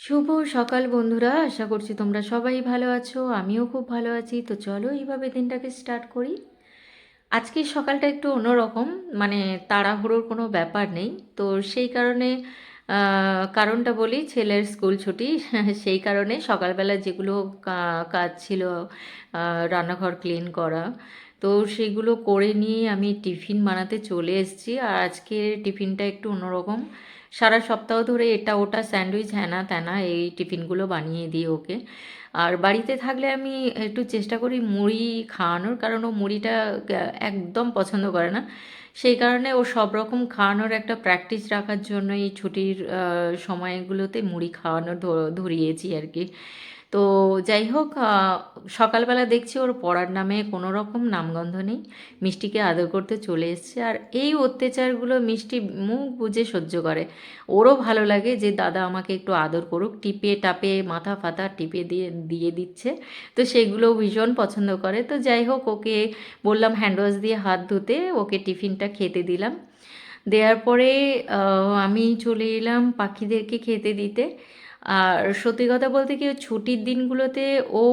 শুভ সকাল বন্ধুরা, আশা করছি তোমরা সবাই ভালো আছো। আমিও খুব ভালো আছি। তো চলো এইভাবে দিনটাকে স্টার্ট করি। আজকের সকালটা একটু অন্যরকম, মানে তাড়াহুড়োর কোনো ব্যাপার নেই। তো সেই কারণে কারণটা বলি, ছেলের স্কুল ছুটি সেই কারণে সকালবেলা যেগুলো কাজ ছিল, রান্নাঘর ক্লিন করা, তো সেগুলো করে নিয়ে আমি টিফিন বানাতে চলে এসেছি। আর আজকের টিফিনটা একটু অন্যরকম। সারা সপ্তাহ ধরে এটা ওটা স্যান্ডউইচ হ্যানা ত্যানা এই টিফিনগুলো বানিয়ে দিই ওকে। আর বাড়িতে থাকলে আমি একটু চেষ্টা করি মুড়ি খাওয়ানোর, কারণ ও মুড়িটা একদম পছন্দ করে না। সেই কারণে ও সব রকম খাওয়ানোর একটা প্র্যাকটিস রাখার জন্য এই ছুটির সময়গুলোতে মুড়ি খাওয়ানো ধরিয়েছি আর কি। তো যাই হোক, সকালবেলা দেখছি ওর পড়ার নামে কোনো রকম নামগন্ধ নেই। মিষ্টিকে আদর করতে চলে এসছে, আর এই অত্যাচারগুলো মিষ্টি মুখ বুজে সহ্য করে। ওরও ভালো লাগে যে দাদা আমাকে একটু আদর করুক, টিপে টাপে মাথা ফাতা টিপে দিয়ে দিয়ে দিচ্ছে। তো সেগুলো ভীষণ পছন্দ করে। তো যাই হোক, ওকে বললাম হ্যান্ড ওয়াশ দিয়ে হাত ধুতে, ওকে টিফিনটা খেতে দিলাম। দেওয়ার পরে আমি চলে এলাম পাখিদেরকে খেতে দিতে। আর সত্যি কথা বলতে কি, ছুটির দিনগুলোতে ও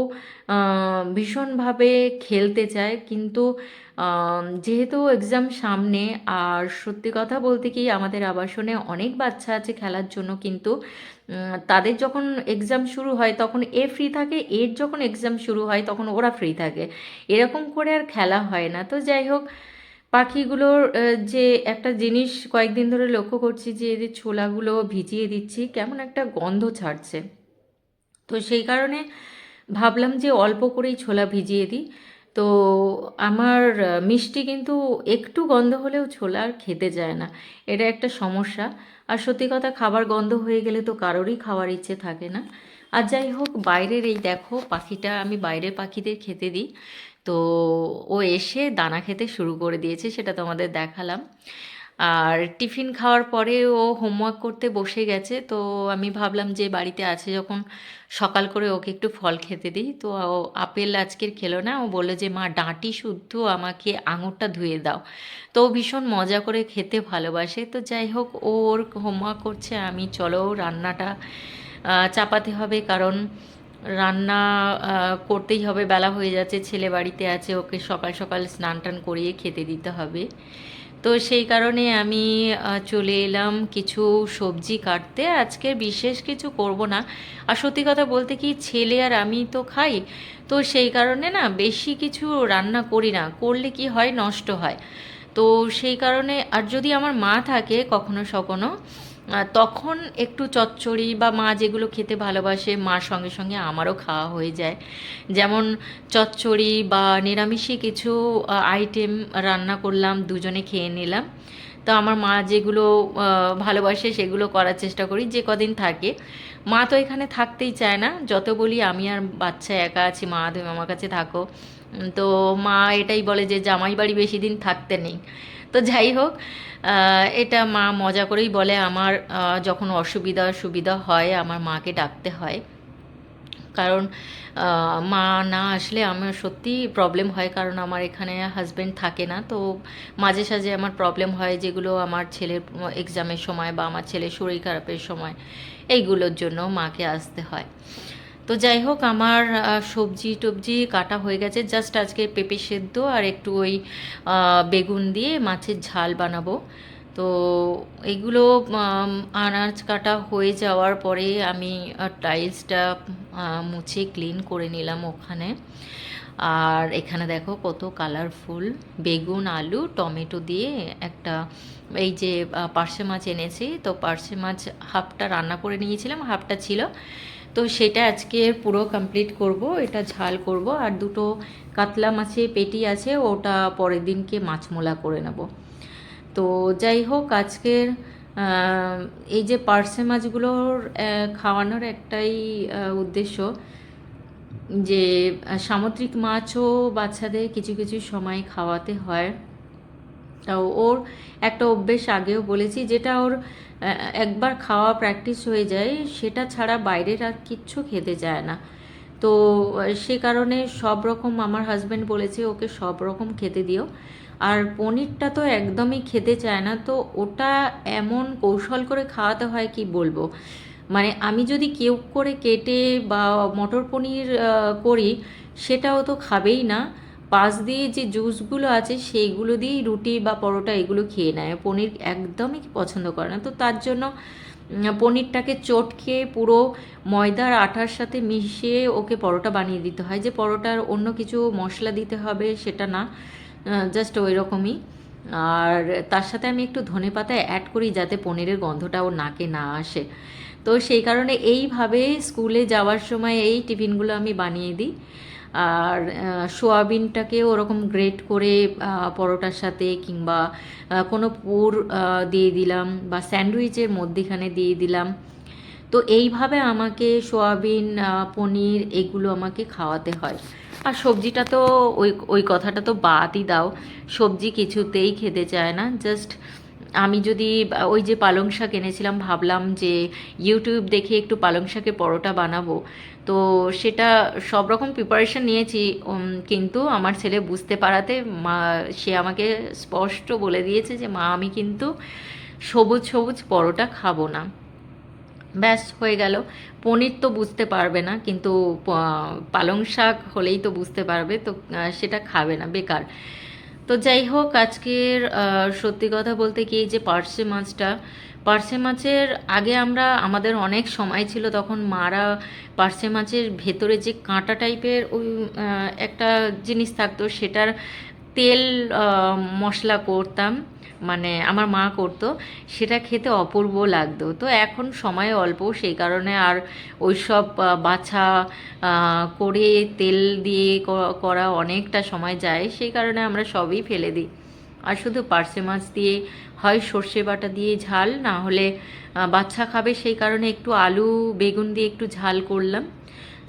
ভীষণভাবে খেলতে চায়, কিন্তু যেহেতু এক্সাম সামনে, আর সত্যি কথা বলতে কি আমাদের আবাসনে অনেক বাচ্চা আছে খেলার জন্য, কিন্তু তাদের যখন এক্সাম শুরু হয় তখন এ ফ্রি থাকে, এর যখন এক্সাম শুরু হয় তখন ওরা ফ্রি থাকে। এরকম করে আর খেলা হয় না। তো যাই হোক, পাখিগুলোর যে একটা জিনিস কয়েকদিন ধরে লক্ষ্য করছি, যে এদের ছোলাগুলো ভিজিয়ে দিচ্ছি কেমন একটা গন্ধ ছাড়ছে। তো সেই কারণে ভাবলাম যে অল্প করেই ছোলা ভিজিয়ে দিই। তো আমার মিষ্টি কিন্তু একটু গন্ধ হলেও ছোলা আর খেতে যায় না। এটা একটা সমস্যা। আর সত্যি কথা, খাবার গন্ধ হয়ে গেলে তো কারোরই খাওয়ার ইচ্ছে থাকে না। আর যাই হোক, বাইরের এই দেখো পাখিটা, আমি বাইরের পাখিদের খেতে দিই। তো ও এসে দানা খেতে শুরু করে দিয়েছে, সেটা তোমাদের দেখালাম। আর টিফিন খাওয়ার পরে ও হোমওয়ার্ক করতে বসে গেছে। তো আমি ভাবলাম যে বাড়িতে আছে যখন, সকাল করে ওকে একটু ফল খেতে দিই। তো ও আপেল আজকের খেলো না, ও বললো যে মা ডাঁটি শুদ্ধ আমাকে আঙুরটা ধুয়ে দাও। তো ও ভীষণ মজা করে খেতে ভালোবাসে। তো যাই হোক, ও ওর হোমওয়ার্ক করছে, আমি চলো রান্নাটা চাপাতে হবে, কারণ রান্না করতেই হবে, বেলা হয়ে যাচ্ছে, ছেলে বাড়িতে আছে, ওকে সকাল সকাল স্নান টান করিয়ে খেতে দিতে হবে। তো সেই কারণে আমি চলে এলাম কিছু সবজি কাটতে। আজকে বিশেষ কিছু করব না। আর সত্যি কথা বলতে কি, ছেলে আর আমি তো খাই। তো সেই কারণে না বেশি কিছু রান্না করি না, করলে কি হয় নষ্ট হয়। তো সেই কারণে, আর যদি আমার মা থাকে কখনো সখনো, তখন একটু চচ্চড়ি বা মা যেগুলো খেতে ভালোবাসে, মার সঙ্গে সঙ্গে আমারও খাওয়া হয়ে যায়। যেমন চচ্চড়ি বা নিরামিষই কিছু আইটেম রান্না করলাম, দুজনে খেয়ে নিলাম। তো আমার মা যেগুলো ভালোবাসে সেগুলো করার চেষ্টা করি যে কদিন থাকে। মা তো এখানে থাকতেই চায় না, যত বলি আমি আর বাচ্চা একা আছি, মা তুমি আমার কাছে থাকো। তো মা এটাই বলে যে জামাই বাড়ি বেশি দিন থাকতে নেই। তো যাই হোক, এটা মা মজা করেই বলে। আমার যখন অসুবিধা সুবিধা হয় আমার মাকে ডাকতে হয়, কারণ মা না আসলে আমার সত্যি প্রবলেম হয়, কারণ আমার এখানে হাজব্যান্ড থাকে না। তো মাঝে সাঝে আমার প্রবলেম হয়, যেগুলো আমার ছেলের এক্সামের সময় বা আমার ছেলের শরীর খারাপের সময়, এইগুলোর জন্য মাকে আসতে হয়। তো যাই হোক, আমার সবজি টবজি কাটা হয়ে গেছে। জাস্ট আজকে পেঁপে সেদ্ধ আর একটু ওই বেগুন দিয়ে মাছের ঝাল বানাবো। তো এগুলো আনাজ কাটা হয়ে যাওয়ার পরে আমি টাইলসটা মুছে ক্লিন করে নিলাম ওখানে। আর এখানে দেখো কত কালারফুল বেগুন আলু টমেটো দিয়ে একটা, এই যে পার্শে মাছ এনেছি, তো পার্শে মাছ হাফটা রান্না করে নিয়েছিলাম, হাফটা ছিল। তো সেটা আজকে পুরো কমপ্লিট করব, এটা ঝাল করব। আর দুটো কাতলা মাছের পেটি আছে, ওটা পরের দিনকে মাছ মোলা করে নেব। তো যাই হোক, আজকের এই যে পার্সে মাছগুলোর খাওয়ানোর একটাই উদ্দেশ্য, যে সামুদ্রিক মাছও বাচ্চাদের কিছু কিছু সময় খাওয়াতে হয়। তাও ওর একটা অভ্যেস আগেও বলেছি, যেটা ওর একবার খাওয়া প্র্যাকটিস হয়ে যায়, সেটা ছাড়া বাইরের আর কিচ্ছু খেতে চায় না। তো সে কারণে সব রকম আমার হাজব্যান্ড বলেছে ওকে সব রকম খেতে দিও। আর পনিরটা তো একদমই খেতে চায় না, তো ওটা এমন কৌশল করে খাওয়াতে হয় কি বলবো। মানে আমি যদি কিউব করে কেটে বা মটর পনির করি, সেটাও তো খাবেই না। পাশ দিয়ে যে জুসগুলো আছে সেইগুলো দিয়েই রুটি বা পরোটা এগুলো খেয়ে নেয়, পনির একদমই পছন্দ করে না। তো তার জন্য পনিরটাকে চটকে পুরো ময়দার আটার সাথে মিশিয়ে ওকে পরোটা বানিয়ে দিতে হয়। যে পরোটার অন্য কিছু মশলা দিতে হবে সেটা না, জাস্ট ওই রকমই। আর তার সাথে আমি একটু ধনেপাতা অ্যাড করি যাতে পনিরের গন্ধটা ওর নাকে না আসে। তো সেই কারণে এইভাবে স্কুলে যাওয়ার সময় এই টিফিনগুলো আমি বানিয়ে দিই। আর সোয়াবিনটাকে ওরকম গ্রেট করে পরোটার সাথে কিংবা কোনো পুর দিয়ে দিলাম বা স্যান্ডউইচের মধ্যেখানে দিয়ে দিলাম। তো এইভাবে আমাকে সোয়াবিন পনির এগুলো আমাকে খাওয়াতে হয়। আর সবজিটা তো ওই ওই কথাটা তো বাদই দাও, সবজি কিছুতেই খেতে চায় না। জাস্ট আমি যদি ওই যে পালং শাক এনেছিলাম, ভাবলাম যে ইউটিউব দেখে একটু পালং শাকের পরোটা বানাবো। তো সেটা সব রকম প্রিপারেশন নিয়েছি, কিন্তু আমার ছেলে বুঝতে পারাতে মা, সে আমাকে স্পষ্ট বলে দিয়েছে যে মা আমি কিন্তু সবুজ সবুজ পরোটা খাবো না। ব্যাস হয়ে গেল। পনির তো বুঝতে পারবে না, কিন্তু পালং শাক হলেই তো বুঝতে পারবে, তো সেটা খাবে না, বেকার। তো যাই হোক, আজকের সত্যি কথা বলতে কি, যে পার্শে মাছটা, পার্শে মাছের আগে আমরা, আমাদের অনেক সময় ছিল তখন মারা পার্শে মাছের ভেতরে যে কাঁটা টাইপের ওই একটা জিনিস থাকতো, সেটার তেল মশলা করতাম, মানে আমার মা করতো, সেটা খেতে অপূর্ব লাগতো। তো এখন সময় অল্প, সেই কারণে আর ওই সব বাছা করে তেল দিয়ে করা অনেকটা সময় যায়, সেই কারণে আমরা সবই ফেলে দিই। আর শুধু পার্শে মাছ দিয়ে হয় সর্ষে বাটা দিয়ে ঝাল, না হলে বাচ্চা খাবে সেই কারণে একটু আলু বেগুন দিয়ে একটু ঝাল করলাম।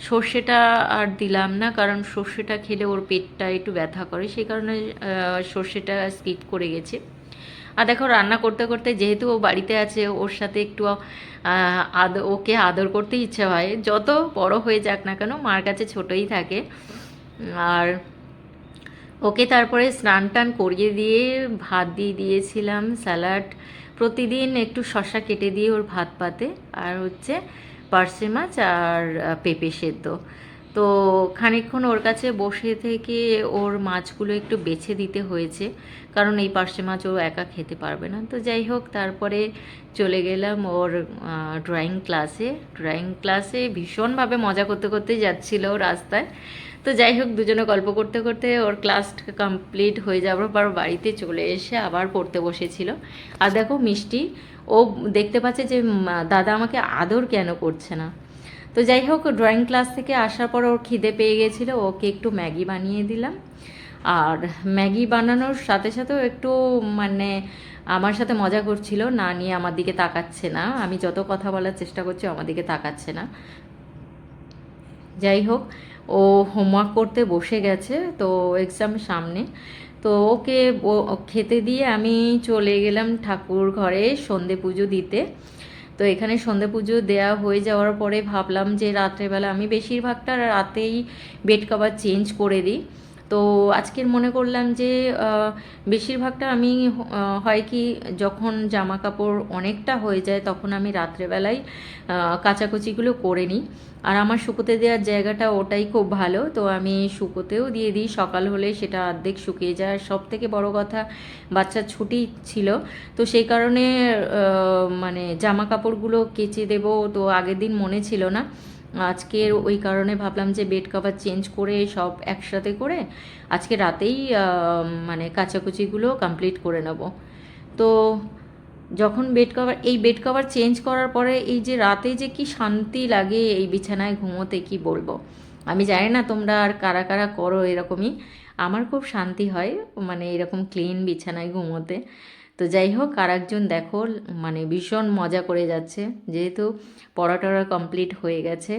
সর্ষেটা আর দিলাম না, কারণ সর্ষেটা খেলে ওর পেটটা একটু ব্যথা করে, সেই কারণে সর্ষেটা স্কিপ করে গেছে। আর দেখো, রান্না করতে করতে যেহেতু ও বাড়িতে আছে, ওর সাথে একটু ওকে আদর করতে ইচ্ছে হয়, যত বড় হয়ে যাক না কেন মার কাছে ছোটই থাকে। আর ওকে তারপরে স্নান টান করিয়ে দিয়ে ভাত দিয়ে দিয়েছিলাম, স্যালাড, প্রতিদিন একটু শশা কেটে দিয়ে ওর ভাত পাতে, আর হচ্ছে পার্শে মাছ আর পেঁপে সেদ্ধ। তো খানিকক্ষণ ওর কাছে বসে থেকে ওর মাছগুলো একটু বেছে দিতে হয়েছে, কারণ এই পার্শে মাছ ও একা খেতে পারবে না। তো যাই হোক, তারপরে চলে গেলাম ওর ড্রয়িং ক্লাসে। ড্রয়িং ক্লাসে ভীষণভাবে মজা করতে করতে যাচ্ছিল রাস্তায়। তো যাই হোক, দুজনে গল্প করতে করতে ওর ক্লাস কমপ্লিট হয়ে যাওয়ার পর বাড়িতে চলে এসে আবার পড়তে বসেছিল। আর দেখো মিষ্টি, ও দেখতে পাচ্ছে যে দাদা আমাকে আদর কেন করছে না। তো যাই হোক, ড্রয়িং ক্লাস থেকে আসার পর ওর খিদে পেয়ে গেছিলো, ওকে একটু ম্যাগি বানিয়ে দিলাম। আর ম্যাগি বানানোর সাথে সাথেও একটু মানে আমার সাথে মজা করছিল, না নিয়ে আমার দিকে তাকাচ্ছে না, আমি যত কথা বলার চেষ্টা করছি আমার দিকে তাকাচ্ছে না। যাই হোক, ও হোমওয়ার্ক করতে বসে গেছে, তো এক্সাম সামনে। তো ওকে খেতে দিয়ে আমি চলে গেলাম ঠাকুর ঘরে সন্ধে পুজো দিতে। তো এখানে সন্ধে পুজো দেওয়া হয়ে যাওয়ার পরে ভাবলাম যে রাত্রেবেলা আমি বেশিরভাগটা রাতেই বেড কভার চেঞ্জ করে দিই। তো আজকের মনে করলাম যে বেশিরভাগটা আমি হয় কি, যখন জামা কাপড় অনেকটা হয়ে যায় তখন আমি রাত্রেবেলায় কাচাকুচিগুলো করে নিই। আর আমার শুকোতে দেওয়ার জায়গাটা ওটাই খুব ভালো, তো আমি শুকোতেও দিয়ে দিই, সকাল হলে সেটা অর্ধেক শুকিয়ে যায়। আর সব থেকে বড় কথা, বাচ্চার ছুটি ছিল, তো সেই কারণে মানে জামা কাপড়গুলো কেচে দেবো, তো আগের দিন মনে ছিল না। আজকের ওই কারণে ভাবলাম যে বেড কভার চেঞ্জ করে সব একসাথে করে আজকে রাতেই মানে কাচাকুচিগুলো কমপ্লিট করে নেব। তো যখন বেড কভার চেঞ্জ করার পরে এই যে রাতে যে কি শান্তি লাগে এই বিছানায় ঘুমোতে, কি বলবো। আমি জানি না তোমরা আর কারা কারা করো এরকমই, আমার খুব শান্তি হয় মানে এরকম ক্লিন বিছানায় ঘুমোতে। তো যাই হোক, আর একজন দেখো মানে ভীষণ মজা করে যাচ্ছে, যেহেতু পড়া টড়া কমপ্লিট হয়ে গেছে,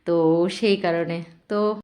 তো সেই কারণে। তো